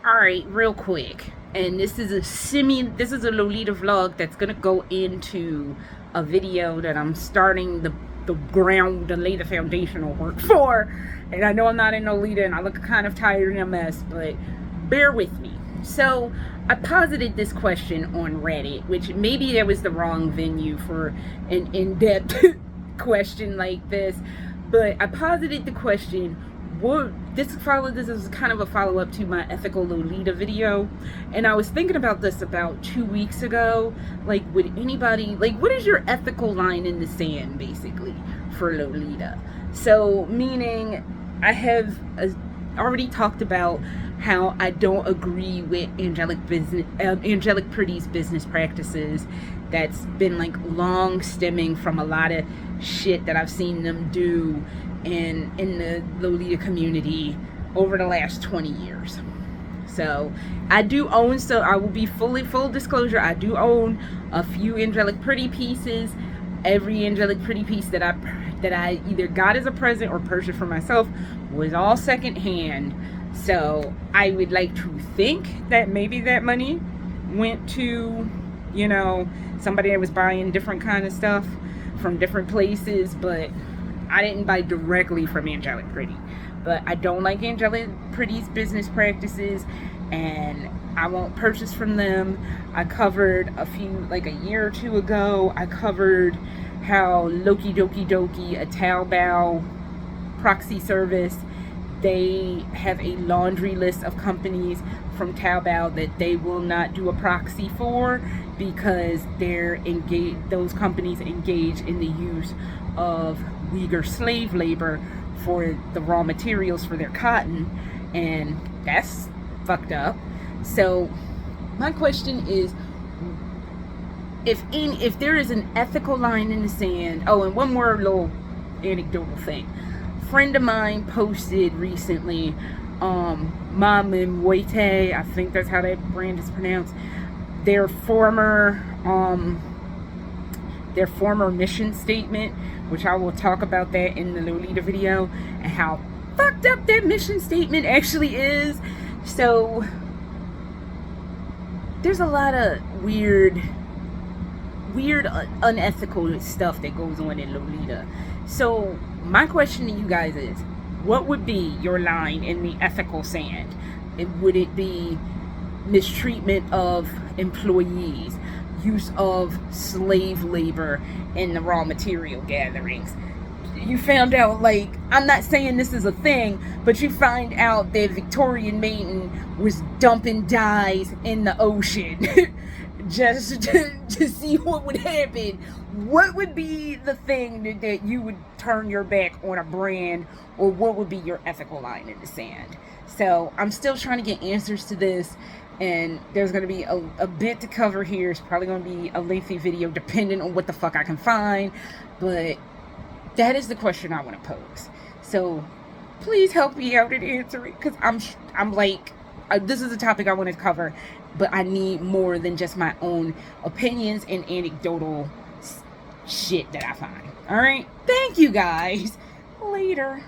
Alright, real quick. And this is a Lolita vlog that's gonna go into a video that I'm starting the lay the foundational work for. And I know I'm not in Lolita and I look kind of tired and a mess, but bear with me. So I posited this question on Reddit, which maybe that was the wrong venue for an in-depth question like this, but I posited the question. This is kind of a follow-up to my ethical Lolita video, and I was thinking about this about 2 weeks ago. Like, would anybody, like, what is your ethical line in the sand basically for Lolita? So meaning I have already talked about how I don't agree with Angelic Pretty's business practices. That's been like long stemming from a lot of shit that I've seen them do in the Lolita community over the last 20 years. So I do own, so I will be full disclosure, I do own a few Angelic Pretty pieces. Every Angelic Pretty piece that I either got as a present or purchased for myself was all secondhand. So I would like to think that maybe that money went to, you know, somebody that was buying different kind of stuff from different places, but I didn't buy directly from Angelic Pretty. But I don't like Angelic Pretty's business practices, and I won't purchase from them. I covered like a year or two ago, I covered how Loki Doki Doki, a Taobao proxy service, they have a laundry list of companies from Taobao that they will not do a proxy for because those companies engage in the use of Uyghur slave labor for the raw materials for their cotton, and that's fucked up. So my question is, if there is an ethical line in the sand. Oh, and one more little anecdotal thing. Friend of mine posted recently, Mom and Waite, I think that's how that brand is pronounced, their former mission statement, which I will talk about that in the Lolita video, and how fucked up that mission statement actually is. So there's a lot of weird unethical stuff that goes on in Lolita. So my question to you guys is, what would be your line in the ethical sand? Would it be mistreatment of employees, use of slave labor in the raw material gatherings? You found out, like, I'm not saying this is a thing, but you find out that Victorian Maiden was dumping dyes in the ocean just to see what would happen. What would be the thing that you would turn your back on a brand, or what would be your ethical line in the sand? So I'm still trying to get answers to this, and there's going to be a bit to cover here. It's probably going to be a lengthy video depending on what the fuck I can find, but that is the question I want to pose. So please help me out and answer it, because I'm like, this is a topic I want to cover, but I need more than just my own opinions and anecdotal shit that I find. All right, thank you guys. Later.